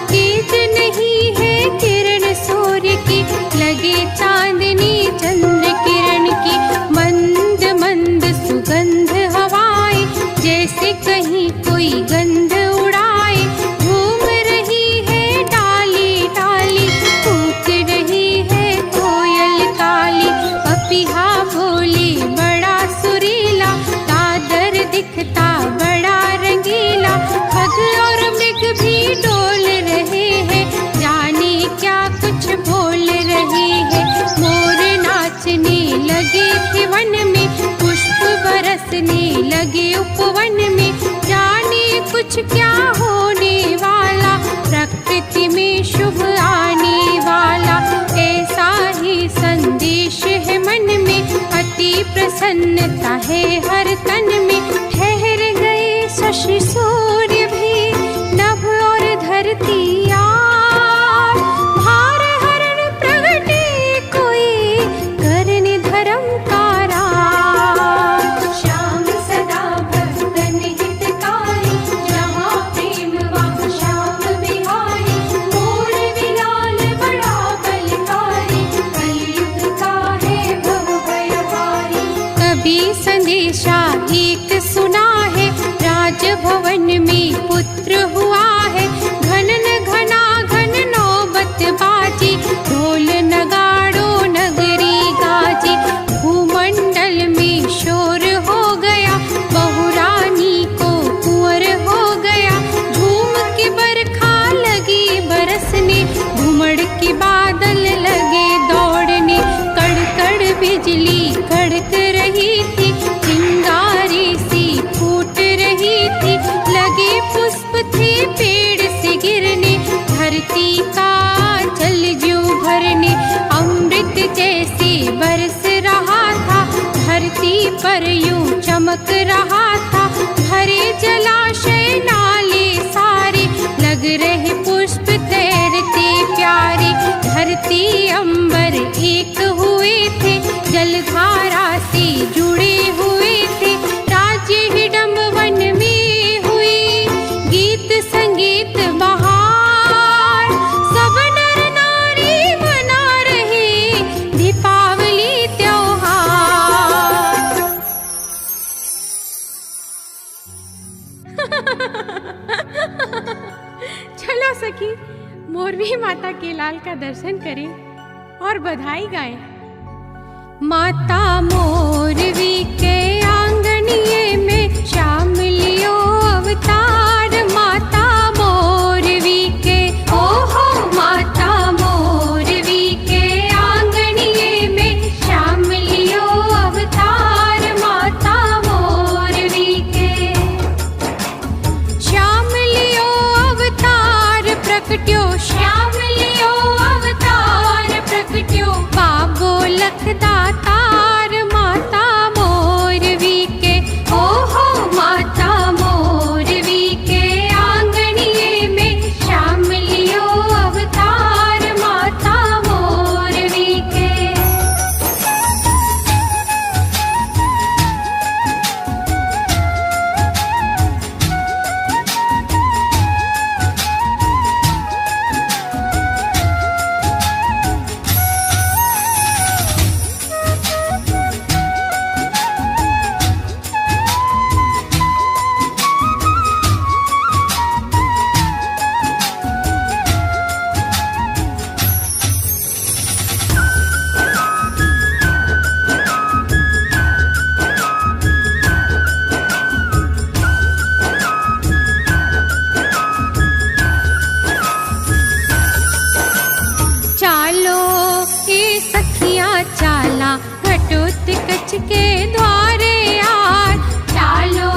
तेज नहीं है किरण सूर्य की, लगे चांदनी चंद्र किरण की। मंद मंद सुगंध हवाएं, जैसे कहीं कोई गंध उड़ाए। घूम रही है डाली डाली, कूक रही है कोयल काली। पपीहा बोले बड़ा सुरीला, दादर दिखता बड़ा रंगीला। खग और मृग भी डोल रहे हैं, जाने क्या कुछ बोल रहे हैं। मोर नाचने लगे थे वन में, पुष्प बरसने लगे उपवन में। जाने कुछ क्या होने वाला, प्रकृति में शुभ आने वाला। ऐसा ही संदेश है मन में, अति प्रसन्नता है हर तन में। ठहर गए शशि सूर्य भी, नभ और धरती यार। भार हरण प्रगटे कोई, करने धर्म का राज। श्याम सदा भक्तन हितकारी, जहाँ प्रेम वहाँ श्याम बिहारी। मोर बिलाल बड़ा बलकारी, कलयुग का है भव भयहारी। कभी संदेशा एक सुना है, राजभवन में पुत्र हुआ है। घनन घना घन नौबत बाजी, ढोल नगाड़ो नगरी गाजी। भूमंडल में शोर हो गया, बहुरानी को कुंवर हो गया। झूम के बरखा लगी बरसने, घुमड़ के बादल लगे दौड़ने। कड़कड़ बिजली कड़क रही थी, चिंगारी सी फूट रही थी। लगे पुष्प थे पेड़ से गिरने, धरती का जल ज्यों भरने। अमृत जैसे बरस रहा था, धरती पर यूं चमक रहा था। भरे जलाशय नाले सारे, लग रहे पुष्प तैरते प्यारे। धरती अंबर एक हुए थे, जलधारा से जुड़े हुए थे। राज्य हिडम्ब वन में हुई, गीत संगीत बहार। सब नर नारी मना रहे, दीपावली त्योहार। चलो सखी, मोरवी माता के लाल का दर्शन करें और बधाई गाएं। माता मोरवी के आंगनिये में, श्याम लियो अवतार। माता मोरवी के, ओहो माता मोरवी के आंगनिये में, श्याम लियो अवतार। माता मोरवी के, श्याम लियो अवतार प्रकट्यो। श्याम लियो अवतार प्रकट्यो, बाबो लखदातार। माता मोरवी के, ओहो माता मोरवी के आंगनिये में, श्याम लियो अवतार। माता मोरवी के, घटोत्कच के द्वारे यार। चालो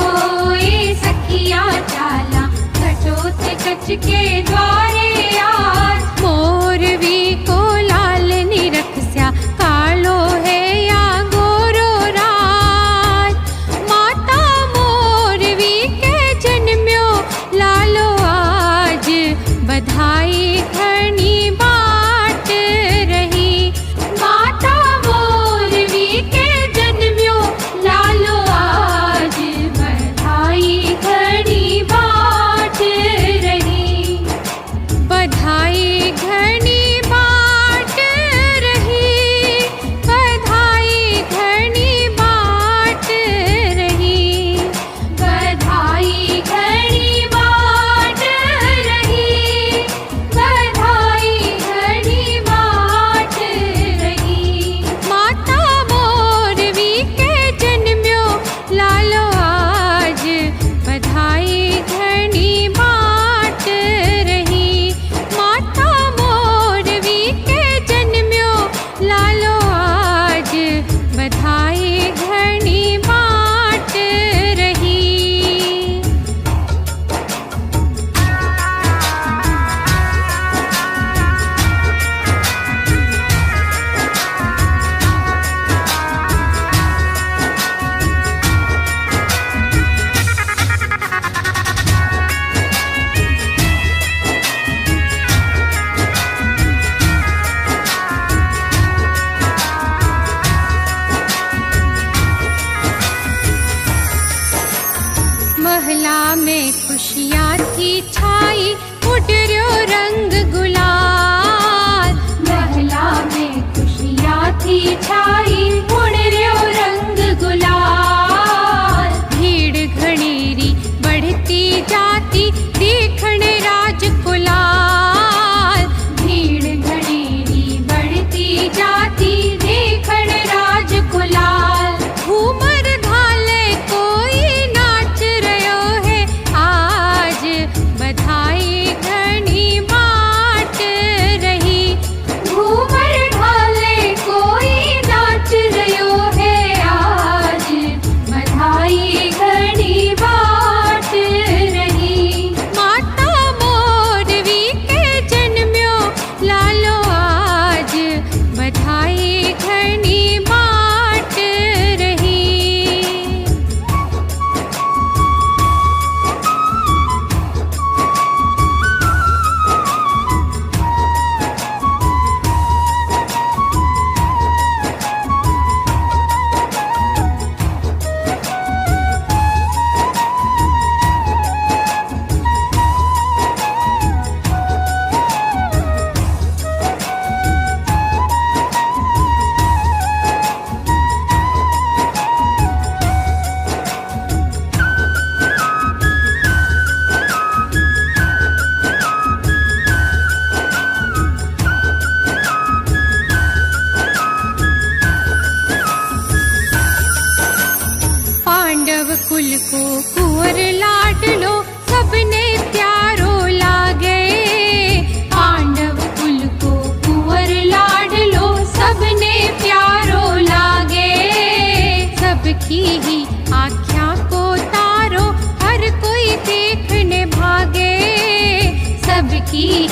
ए सखिया चाला, घटोत्कच के द्वारे यार। मोरवी को लाल निरखस्या, कालो है या गोरो राज। माता मोरवी के जन्म्यो, लालो आज बधाई घनी बाट रही। माता मोरवी के जन्म्यो, लालो आज बधाई घनी बाट रही।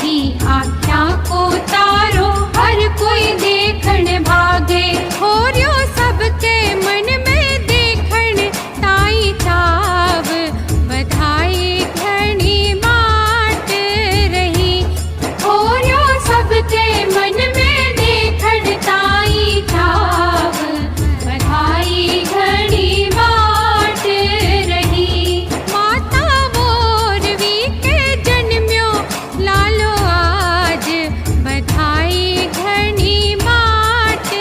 ही आज्ञा को तारो, हर कोई देखण भागे। होर्यो सबके मन में देखण ताई चाव, बधाई घणी बाट रही। होर्यो सबके मन में देखण ताई चाव, बधाई घणी बाट रही। माता मोरवी के जन्म्यो लालो आज, बधाई घणी बाट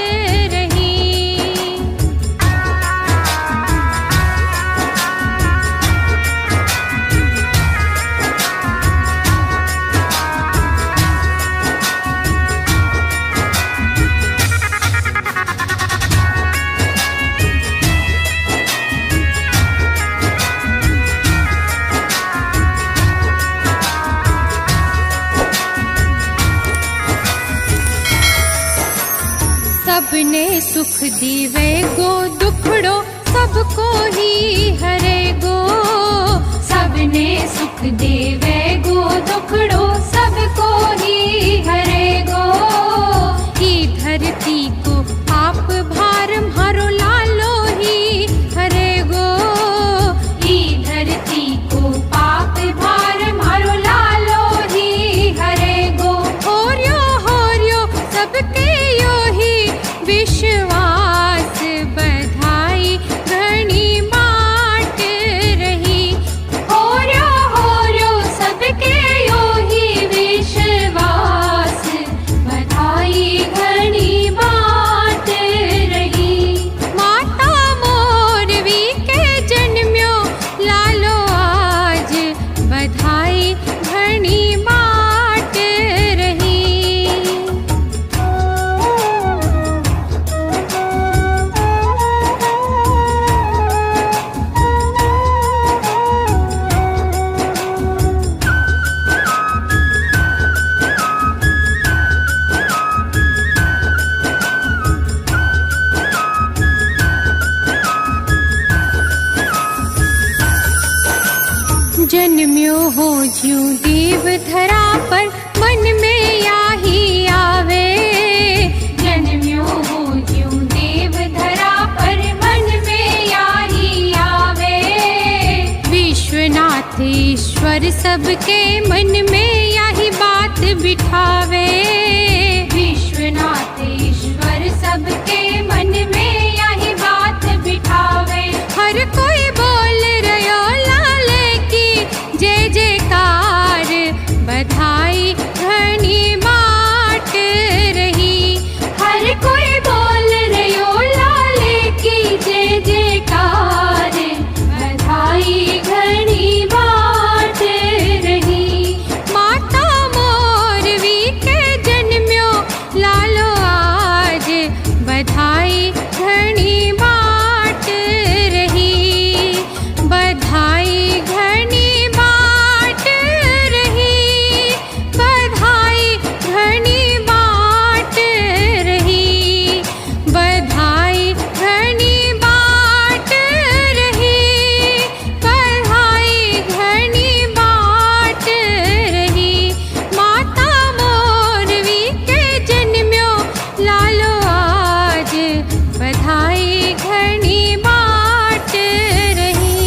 रही। सबने सुख दीवे गो, दुखड़ो सबको ही हरे गो। सबने सुख देवे गो, दुखड़ो सबको ही हरे गो। ई धरती को आप भार मारो लालो ही हरे गो। ई धरती को पाप भार मारो लालो ही हरे गो। होर्यो सबके यो ही विश्वास, बधाई घणी बाट रही। होर्यो सबके यो ही विश्वास, बधाई घणी बाट रही। माता मोरवी के जन्म्यो लालो आज, बधाई घणी बाट रही। जन्म्यो हो ज्यों देव धरा पर, मन में याही आवे। जन्म्यो हो ज्यों देव धरा पर, मन में याही आवे। विश्वनाथ ईश्वर सबके मन में यही बात बिठावे। विश्वनाथ ईश्वर सबके मन में यही बात बिठावे। हर कोई बोल रयो लाले की जय जयकार, बधाई घणी बाट रही। हर कोई बोल रयो लाले की जय जयकार, बधाई घणी बाट रही। माता मोरवी के जन्म्यो लालो आज, बधाई घणी बाट रही। बधाई घणी बाट रही, बधाई घणी बाट रही। बधाई घणी बाट रही, बधाई घणी बाट रही। माता मोरवी के जन्म्यो लालो आज, बधाई घणी बाट रही।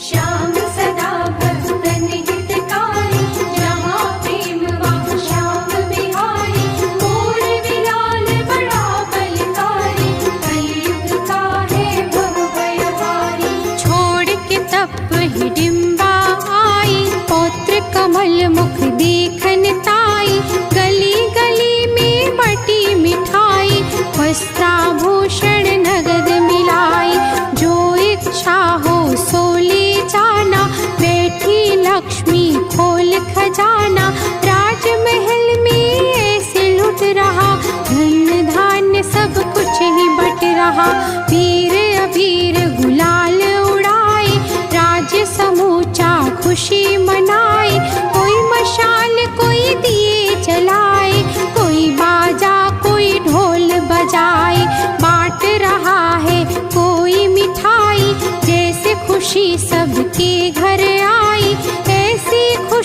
श्याम सदा भक्तन हितकारी, जहाँ प्रेम वहाँ श्याम बिहारी। मोरवी लाल बड़ा बलकारी, कलयुग का है भव भयहारी। छोड़ के तप हिडिंबा आई, पौत्र कमल मुख देखन ताई। गली गली में बटी मिठाई, वस्त्राभूषण नगद मिलाई। जो इच्छा हो सो ले जाना, बैठी लक्ष्मी खोल खजाना। राजमहल में ऐसे लुट रहा, धन धान्य सब कुछ ही बट रहा। वीर अबीर गुलाल उड़ाए, राज्य समूचा खुशी मनाए। कोई मशाल कोई दिए जलाए, कोई बाजा कोई ढोल बजाए। बांट रहा है कोई मिठाई, जैसे खुशी सबके घर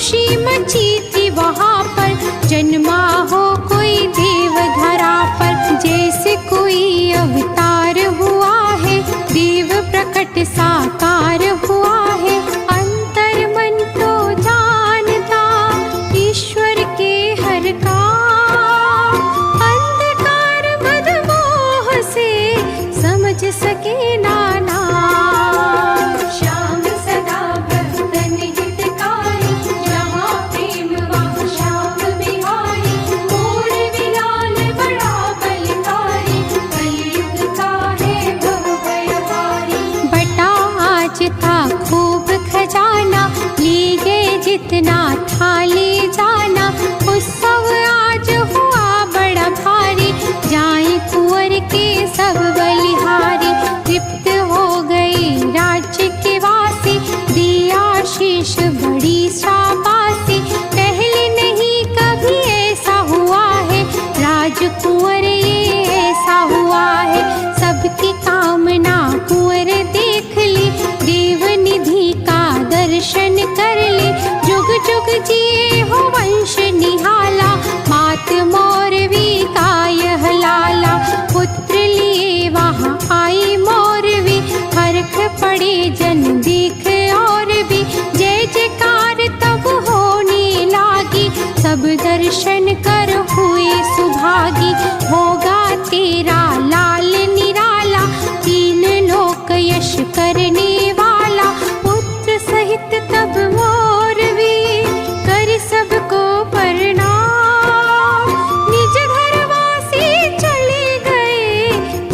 खुशी मची थी वहाँ पर, जन्मा हो कोई देव धरा पर। जैसे कोई अवतार हुआ है, देव प्रकट साकार हुआ है। अंतर मन तो जानता ईश्वर के हर का, अंधकार मद मोह से समझ सके नाना। श्याम सदा भक्तन हितकारी, जहाँ प्रेम वहाँ श्याम बिहारी। मोर विलाल बड़ा बलकारी, कलयुग का है भव भयहारी। बटा आज था खूब खजाना, ले गए जितना था ले जाना। उत्सव आज हुआ बड़ा भारी, जाए कुंवर के सब बलिहारी। तृप्त हो गए राज्य के वासी, दिया शीश बड़ी शाबाशी। पहले नहीं कभी ऐसा हुआ है, राजकुंवर ये ऐसा हुआ है। सबकी कामना कुंवर देख ले, देव निधि का दर्शन कर ले। जुग जुग जिए हो वंश निहाला, मात मौरवी का यह लाला। पुत्र लिए वहाँ आई मौरवी, हर्ष पड़े जन देख और भी। जय जयकार तब होने लागी, सब दर्शन कर हुए सुभागी। होगा तेरा लाल निराला, तीन लोक यश करने वाला। पुत्र सहित तब मौरवी कर सबको प्रणाम। निज घरवासी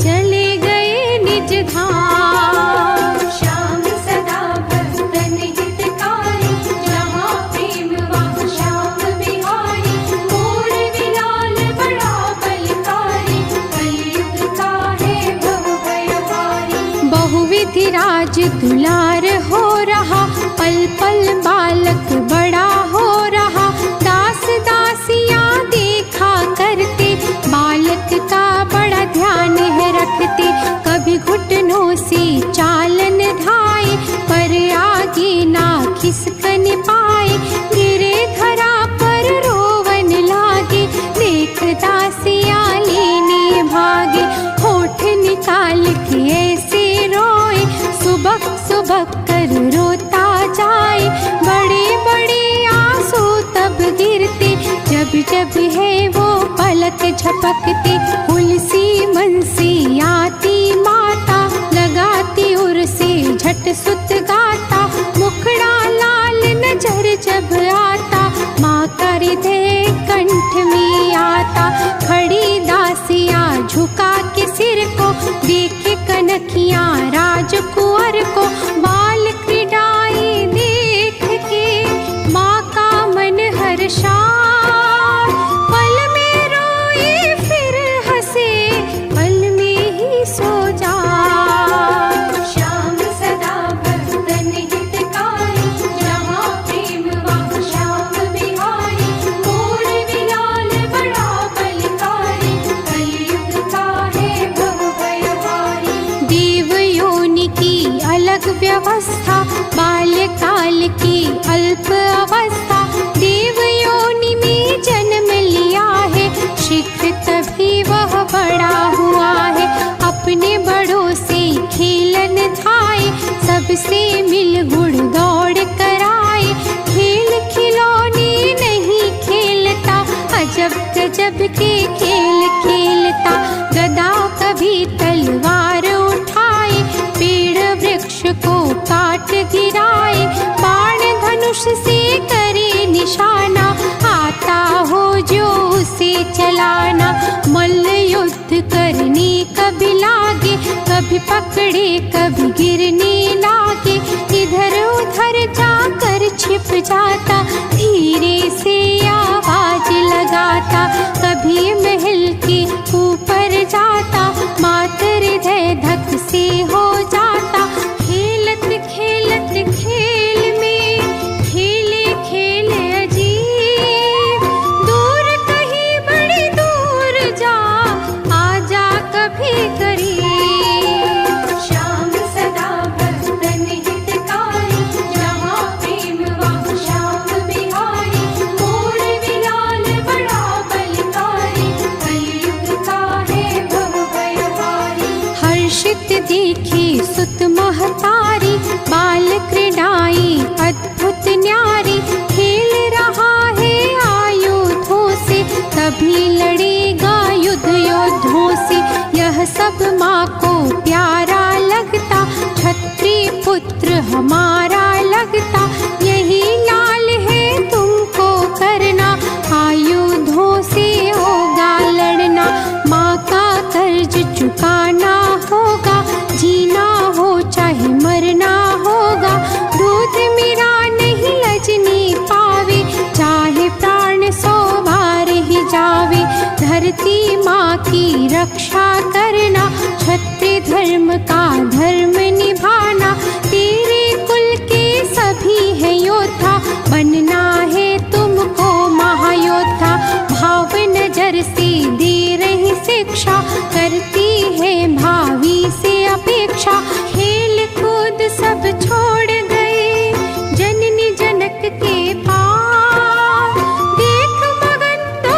चले गए निज धाम। श्याम सदा भक्तन हितकारी, जहाँ प्रेम वहाँ श्याम बिहारी। मोर विलाल बड़ा बलकारी, कलयुग का है भव भयहारी। बहुविधि राज दुलार हो रहा, पल पल बालक बड़ा हो रहा। दास दासियाँ देखा करते, बालक का बड़ा ध्यान है रखते। कभी घुटनों से चालन धाए, पर आगे ना खिसकन पाए। गिरे धरा पर रोवन लागे, देख दासियाँ लेने भागे। होठ निकाल के ऐसे रोए, सुबह सुबह कर रोता जाए। बड़े बड़े आंसू तब गिरते, जब जब है वो पलक झपकते। तुलसी मन से आती माता, लगाती उर से झट सुत गाता। मुखड़ा लाल नजर जब आता, माँ का हृदय कंठ में आता। खड़ी दासियाँ झुका के सिर को, देखे कनखियाँ राजकुंवर को। बाल क्रीडाएं देख के माँ का मन हर्षा, पल में रोए फिर हंसे, पल में ही सो जा। श्याम सदा भक्तन हितकारी, जहाँ प्रेम वहाँ श्याम बिहारी। मोर विलाल बड़ा बलकारी, कलयुग का है भव भयहारी। देव योनि की अलग व्यवस्था, बाल्यकाल की अल्प अवस्था। देव योनि में जन्म लिया है, शीघ्र तभी वह बड़ा हुआ है। अपने बड़ों से खेलन थाए, सबसे मिल गुड़ दौड़ कराए। खेल खिलौने नहीं खेलता, अजब गजब के खेल खेलता। गदा कभी तलवार उठाए, पेड़ वृक्ष को काट गिराए। बाण धनुष से करे निशाना, आता हो जो उसे चलाना। मल्ल युद्ध करने कभी लागे, कभी पकड़े कभी गिरने लागे। इधर उधर जाकर छिप जाता, धीरे से आवाज लगाता। कभी महल के ऊपर जाता, मात हृदय धक से हो जाता। खेलत खेलत खेल में खेले खेले अजीब, दूर कहीं बड़ी दूर जा, आजा कभी करीब। श्याम सदा भक्तन हितकारी, जहाँ सब माँ को प्यारा लगता, क्षत्रिय पुत्र हमारा लगता। यही लाल है तुमको करना, आयुधों से होगा लड़ना। माँ का कर्ज चुकाना होगा, जीना हो चाहे मरना होगा। दूध मेरा नहीं लजनी पावे, चाहे प्राण 100 बार ही जावे। धरती माँ की रक्षा करना, क्षत्रिय धर्म का धर्म निभाना। तेरे कुल के सभी है योद्धा, बनना है तुमको महायोद्धा। भाव नजर से दे रही शिक्षा, करती है भावी से अपेक्षा। खेल कूद सब छोड़ गए जननी जनक के पास, देख मगन तो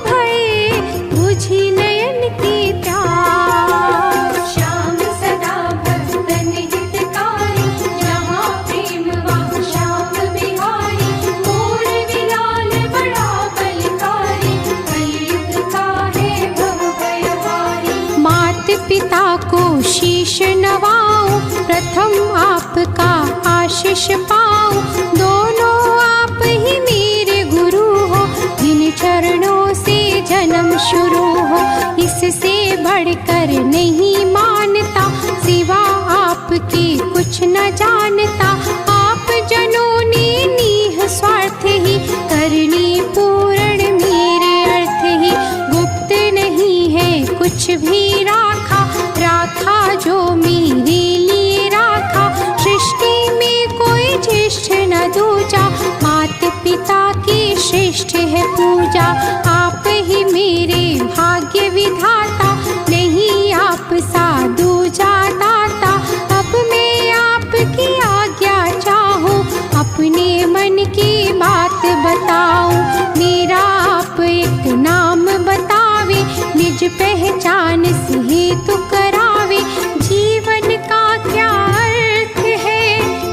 भये बुझी नयन की प्यास। श्याम सदा भक्तन हितकारी, जहाँ प्रेम वहाँ श्याम बिहारी। मोर विलाल बड़ा बलकारी, कलयुग का है भव भयहारी। मात पिता को शीश नवाऊं, प्रथम आपका आशीष पाऊं। दोनों आप ही मेरे गुरु हो, जिन चरणों से जन्म शुरू हो। इससे बढ़कर नहीं मानता, सिवा आपके कुछ न जानता। आप जनों ने नीह स्वार्थ ही, करनी पूर्ण मेरे अर्थ ही। गुप्त नहीं है कुछ भी राखा, राखा जो मेरे लिए राखा। सृष्टि में कोई ज्येष्ठ न दूजा, मात पिता की श्रेष्ठ है पूजा। आप ही मेरे भाग्य विधाता, नहीं आप सा दूजा दाता। अब मैं आपकी आज्ञा चाहूं, अपने मन की बात बताऊं। मेरा आप एक नाम बतावे, निज पहचान से हेतु करावे। जीवन का क्या अर्थ है,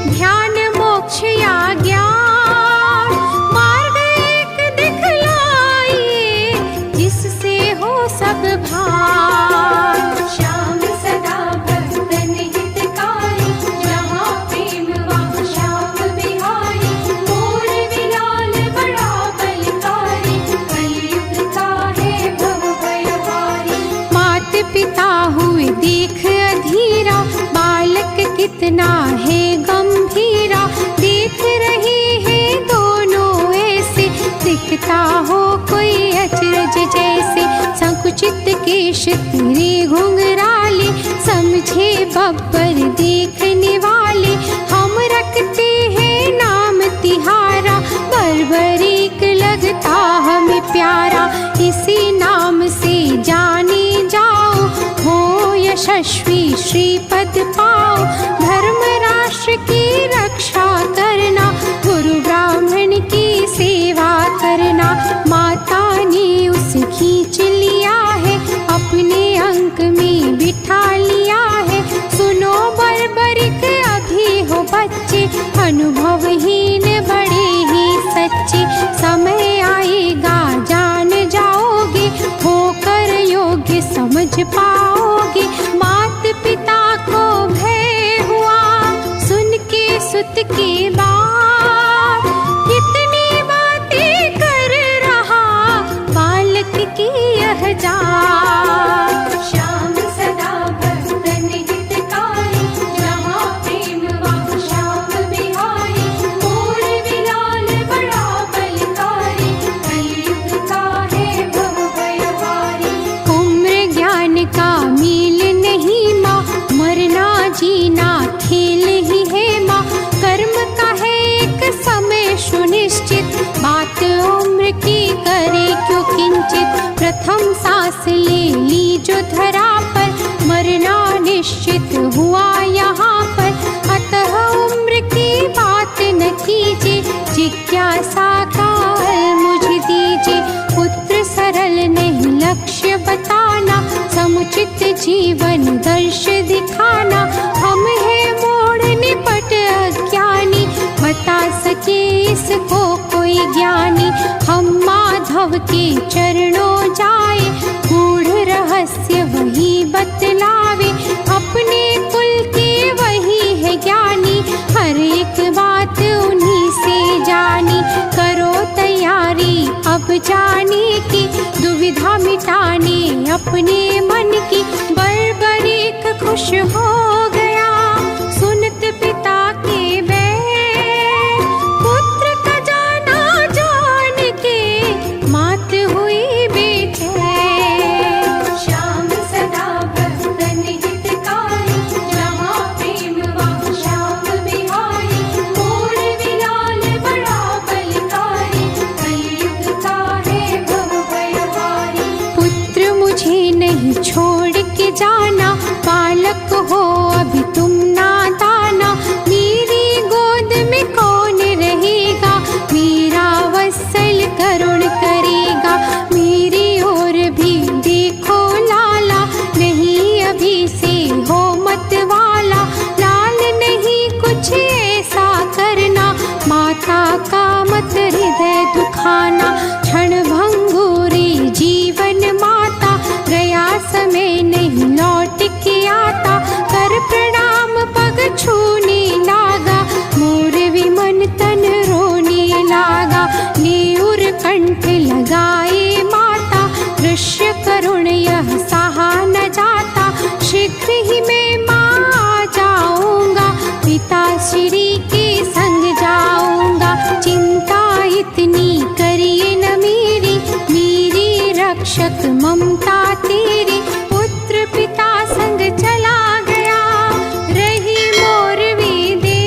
ध्यान मोक्ष या ज्ञान। मार्ग एक दिखलाइए, जिससे हो सब भान। श्याम सदा भक्तन हितकारी, जहाँ प्रेम वहाँ श्याम बिहारी। मोर विलाल बड़ा बलकारी, कलयुग का है भव भयहारी। मात पिता हुए देख अधीरा, बालक कितना है गंभीरा। देख रहे हैं दोनों ऐसे, दिखता हो कोई अचरज जैसे। संकुचित केश तेरे घुंघराले, समझे बब्बर देखने वाले। हम रखते हैं नाम तिहारा, बर्बरीक लगता हमें प्यारा। इसी नाम से जाने जाओ, हो यशस्वी श्रीपद पाओ। धर्म राष्ट्र की रक्षा करना, गुरु ब्राह्मण की सेवा करना। माता ने उसे खींच लिया है, अपने अंक में बिठा लिया है। सुनो बर्बरिक अभी हो बच्चे, अनुभवहीन बड़े ही सच्चे। समय आएगा जान जाओगे, होकर योग्य समझ पाओगे। मात पिता को भय हुआ, सुन के सुत की बात। कितनी बातें कर रहा बालक की यह जात। श्याम सदा भक्तन हितकारी, जहाँ प्रेम वहाँ श्याम बिहारी। मोर विलाल बड़ा बलकारी, कलयुग का है भव भयहारी। उम्र ज्ञान का मील नहीं माँ, मरना जीना खेल ही है माँ। कर्म का है एक समय सुनिश्चित, बात उम्र की करे क्यों किंचित। प्रथम सांस ले ली जो धरा पर, मरना निश्चित हुआ यहाँ पर। अतः उम्र की बात न कीजिए, जिज्ञासा का फल मुझे दीजिए। पुत्र सरल नहीं लक्ष्य बताना, समुचित जीवन दर्श दिखाना। हम है मोड़ निपट अज्ञानी, बता सके इसको कोई ज्ञानी। हम माधव के चरणों जाए, गूढ़ रहस्य वही बता जाने की, दुविधा मिटाने अपने मन की। बर्बरीक खुश हो गया सुनत पिता के बैर, पुत्र का जाना जान के मात हुई बेचैन। श्याम सदा भक्तन हितकारी, जहाँ प्रेम वहाँ श्याम बिहारी। मोर विलाल बड़ा बलकारी, कलयुग का है भव भयहारी। पुत्र मुझे नहीं छोड़ के जाना, बालक हो अभी तुम नादाना। मेरी गोद में कौन रहेगा, मेरा वत्सल करुण करेगा। मेरी ओर भी देखो लाला, नहीं अभी से हो मत वाला। लाल नहीं कुछ ऐसा करना, माता का मत हृदय दुखाना। क्षण भंगुरी जीवन माता, गया समय नहीं लौट के आता। कर प्रणाम पग छूने लागा, मोर विमन तन रोने लागा। नेउर कंठ लगाए माता, दृश्य करुण यह सहा न जाता। शीघ्र ही मैं माँ आ जाऊंगा, पिता श्री के संग जाऊंगा। चिंता इतनी करिए न मेरी, मेरी रक्षक ममता तेरी। पुत्र पिता संग चला गया, रही मोर विदे।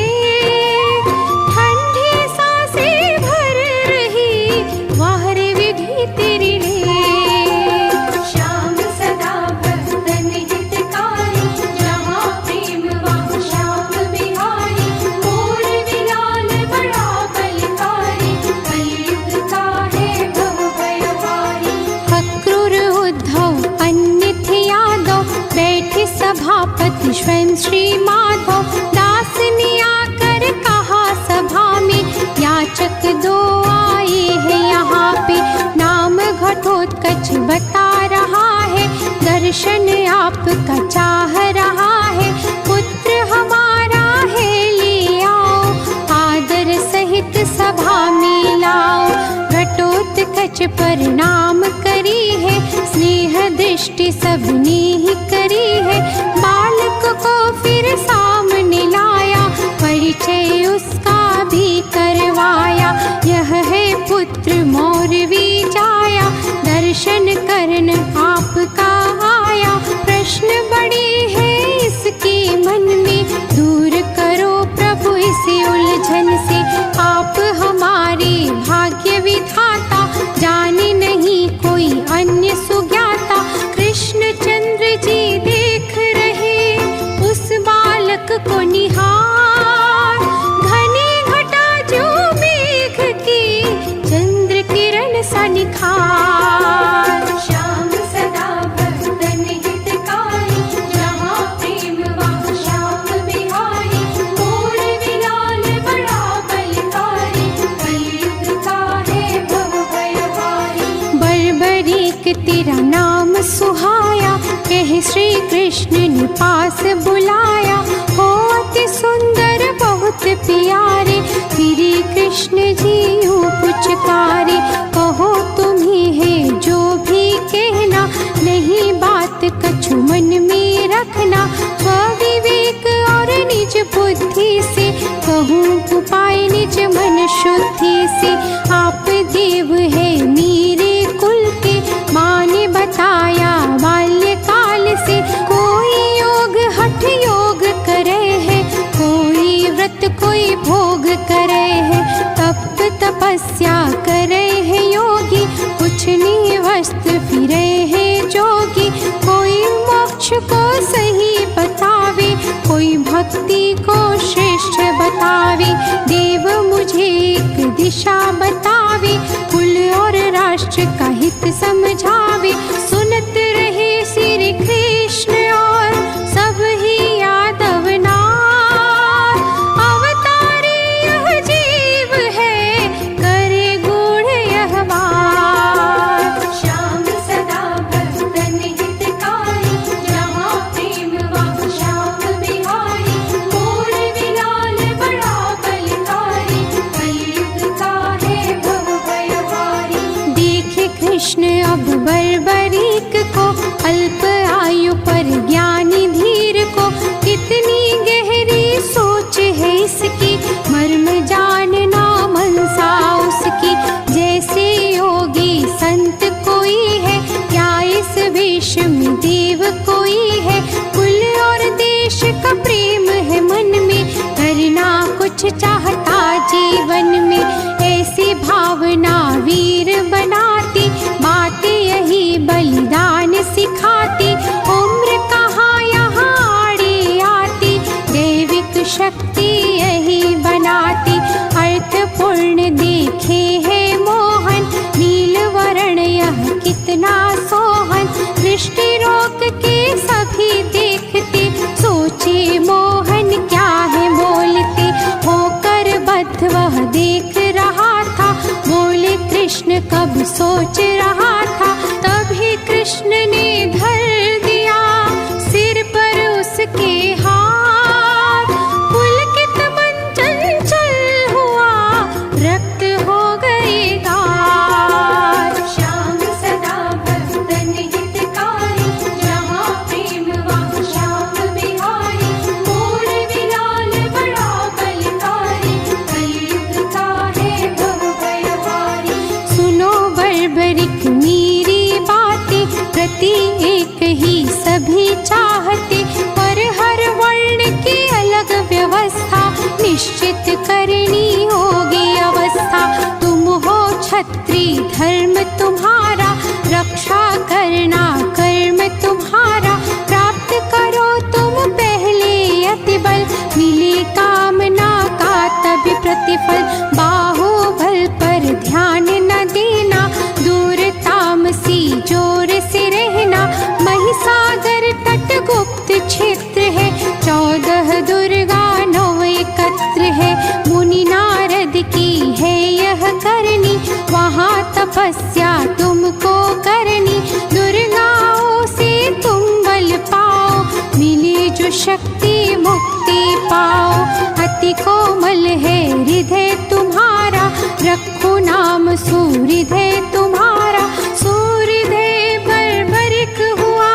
ठंडी सांसें भर रही, वाहर विधि तेरी ले। श्याम सदा भक्तन हितकारी, जहाँ प्रेम वहाँ श्याम बिहारी। मोर विलाल बड़ा बलकारी, कलयुग का है भव भयहारी। अक्रूर उद्धव अन्य यादव, बैठे सभापति स्वयं श्री माधव। दास ने आकर कहा सभा में, याचक दो आए हैं यहाँ पे। नाम घटोत्कच बता रहा है, दर्शन आपका चाह रहा है। पुत्र हमारा है ले आओ, आदर सहित सभा में लाओ। घटोत्कच प्रणाम करी है, स्नेह दृष्टि सबने ही करी है। बालक को फिर सामने लाया, परिचय उसका भी करवाया। यह है पुत्र मौरवी जाया, दर्शन करन आपका आया। प्रश्न बड़े हैं इसके मन में, दूर करो प्रभु इसे उलझन से। आप हमारे भाग्य विधाता, जाने नहीं कोई अन्य सुज्ञाता। कृष्णचंद्र जी देख रहे उस बालक को निहार, घने घटा जो मेघ की, चंद्र किरण सा निखार। श्याम सदा भक्तन हितकारी, जहाँ प्रेम वहाँ श्याम बिहारी। मोर विलाल बड़ा बलकारी, कलयुग का है भव भयहारी। बर्बरीक तेरा नाम सुहाया, कह श्री कृष्ण ने पास बुलाया। हो अति सुंदर बहुत प्यारे, फिर कृष्ण जी यूं पुचकारे। कहो तुम्हें है जो भी कहना, नहीं बात कछु मन में रखना। स्वविवेक और निज बुद्धि से, कहूँ उपाय निज मन शुद्धि से। आप देव है मेरे कुल के, माँ ने बताया बाल्यकाल से। कोई योग हठ योग करे है, कोई व्रत कोई भोग करे है। तप तपस्या करे है योगी, कुछ नहीं वस्त्र फिरे है जोगी। कोई मोक्ष को सही बतावे, कोई भक्ति को श्रेष्ठ बतावे। देव मुझे एक दिशा बतावे, कुल और राष्ट्र का हित समझावे। सुनत रहे श्री कृष्ण और सब ही यादव नार। अवतारे यह जीव है, करे गूढ़ यह बात। श्याम सदा भक्तन हितकारी, जहाँ प्रेम वहाँ श्याम बिहारी। मोर विलाल बड़ा बलकारी, कलयुग का है भव भयहारी। कृष्ण अब बर्बरीक को, अल्प आयु पर ज्ञानी धीर को, कितनी गहरी सोच है इसकी, मर्म जानना मनसा उसकी। जैसे योगी संत कोई है, क्या इस वेश में देव कोई है, कुल और देश का प्रेम है मन में, करना कुछ चाहता जीवन में, ऐसी भावना वीर बनाती, बातें यही बलिदान सिखाती, उम्र कहाँ यहाँ आड़ी आती, दैविक शक्ति यही बनाती, अर्थपूर्ण देखे है मोहन, नील वर्ण यह कितना सोहन, दृष्टि रोक के सभी देखते, सोचे मोहन क्या है बोलते, होकर बद्ध वह देख रहा था, बोले कृष्ण कब सोच रहा था, तभी कृष्ण ने धर दिया सिर पर उसके हाथ, पुलकित मन चंचल हुआ, रक्त हो गए गार। श्याम सदा भक्तन हितकारी, जहाँ प्रेम वहाँ श्याम बिहारी, मोर विलाल बड़ा बलकारी, कलयुग का है भव भयहारी। सुनो बर्बरिक मेरी बातें, प्रति एक ही सभी चाहते, पर हर वर्ण की अलग व्यवस्था, निश्चित करनी होगी अवस्था। तुम हो क्षत्रिय धर्म तुम्हारा, रक्षा करना कर्म तुम्हारा, प्राप्त करो तुम पहले अति बल, मिले कामना का तभी प्रतिफल, बाहुबल पर ध्यान न देना, दूर तामसी जोर से रहना, महिसागर तट गुप्त क्षेत्र है, 14 दुर्गा 9 एकत्र है, मुनि नारद की है यह करनी, वहाँ तपस्या तुमको करनी, दुर्गाओं से तुम बल पाओ, मिले जो शक्ति मुक्ति पाओ, अति कोमल है हृदय तुम्हारा, रखो नाम सूर्यदय तुम्हारा, सूर्यदय बर्बरिक हुआ,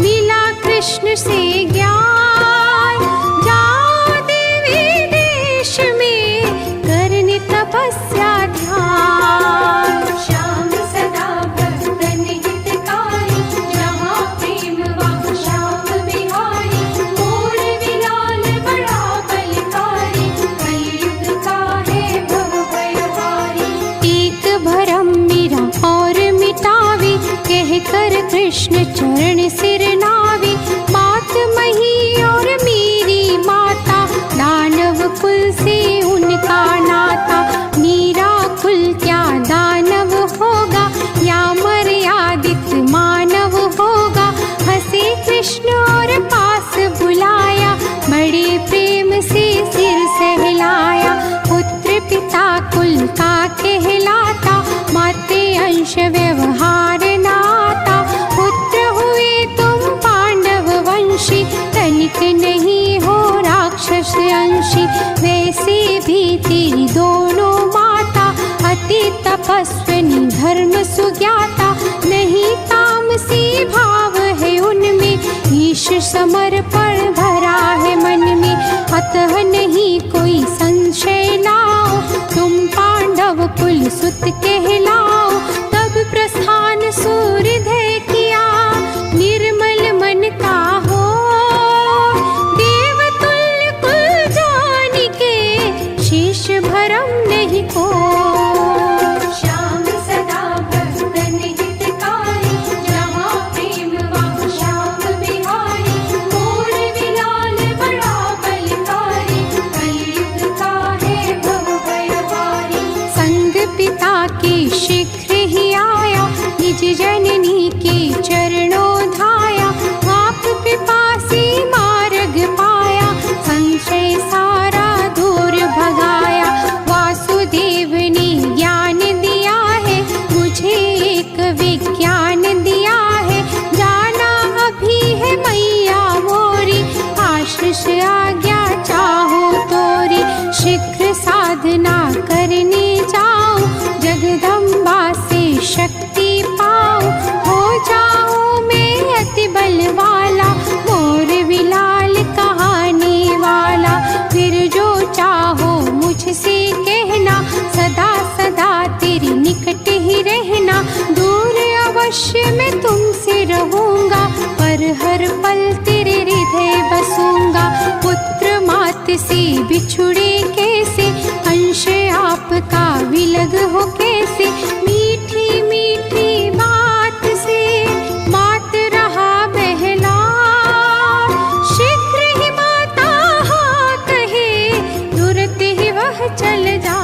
मिला कृष्ण से ज्ञान, जाओ देवी देश में करने तपस्या ध्यान। श्याम सदा भक्तन हितकारी, जहाँ प्रेम वहाँ श्याम बिहारी, मोर विलाल बड़ा बलकारी, कलयुग का है भव भयहारी। एक भरम मेरा और मिटावे, कह कर कृष्ण चरण सिर नावे, मात मही और मेरी माता, दानव कुल से उनका नाता, मीरा कुल क्या दानव होगा, या मर्यादित मानव होगा, हंसे कृष्ण और पास बुलाया, बड़े प्रेम से सिर सहलाया, पुत्र पिता कुल का कहलाता, माते अंश व्यवहार नाता, पुत्र हुए तुम पांडव वंशी, तनिक नहीं हो राक्षस अंशी, वैसे भी तेरी दोनों माता, अति तपस्विनी धर्म सुज्ञाता, नहीं तामसी भाव है उनमें, ईश समर्पण भरा है मन में, अतः नहीं कोई संशय लाओ, तुम पांडव कुल सुत कहलाओ, तब प्रस्थान सूर्यदय किया, निर्मल मन का हो, देवतुल्य कुल जान के, शेष भरम नहीं को। श्याम सदा भक्तन हितकारी, जहाँ प्रेम वहाँ श्याम बिहारी, मोर विलाल बड़ा बलकारी, कलयुग का है भव भयहारी। संग पिता के शीघ्र ही आया, निज जननी के चरणों धाया, आप पिपासी मार्ग पाया, संशय सारा दूर भगाया, वासुदेव ने ज्ञान दिया है, मुझे एक विज्ञान दिया है, जाना अभी है मैया मोरी, आशीष आज्ञा चाहो तोरी, शीघ्र साधना करने जाओ, जगदम्बा से शक्ति पा आपका विलग हो कैसे, मीठी मीठी बात से मात रहा बहला। शीघ्र ही माता हाँ कहे, तुरंत ही वह चल जा।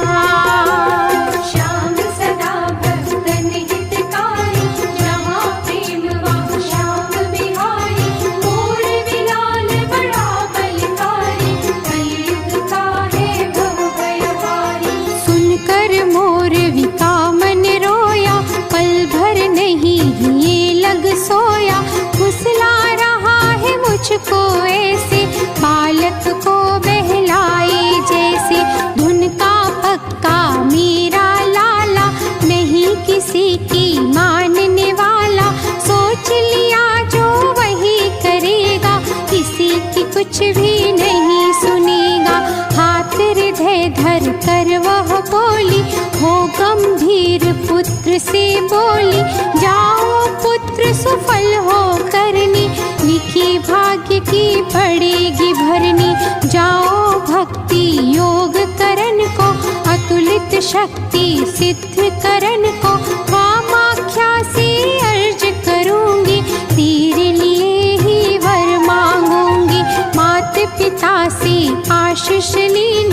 श्याम सदा भक्तन हितकारी, जहाँ प्रेम वहाँ श्याम बिहारी। मोर विलाल बड़ा बलकारी, कलयुग का है भव भयहारी। सुनकर मोर विका मन रोया, पल भर नहीं ये लग सोया। फुसला रहा है मुझको ऐसे, बालक को बहलाए जैसे। धुन का पक्का मेरा लाला, नहीं किसी की मानने वाला। सोच लिया जो वही करेगा, किसी की कुछ भी नहीं सुनेगा। हाथ हृदय धर कर वह बोली, हो गंभीर पुत्र से बोली। जाओ पुत्र सुफल हो करनी, लिखी भाग्य की पड़ेगी भरनी। जाओ भक्ति योग करन को, अतुलित शक्ति सिद्ध करन को। कामाख्या से अर्ज करूंगी, तेरे लिए ही वर मांगूंगी। माता पिता से आशीष ली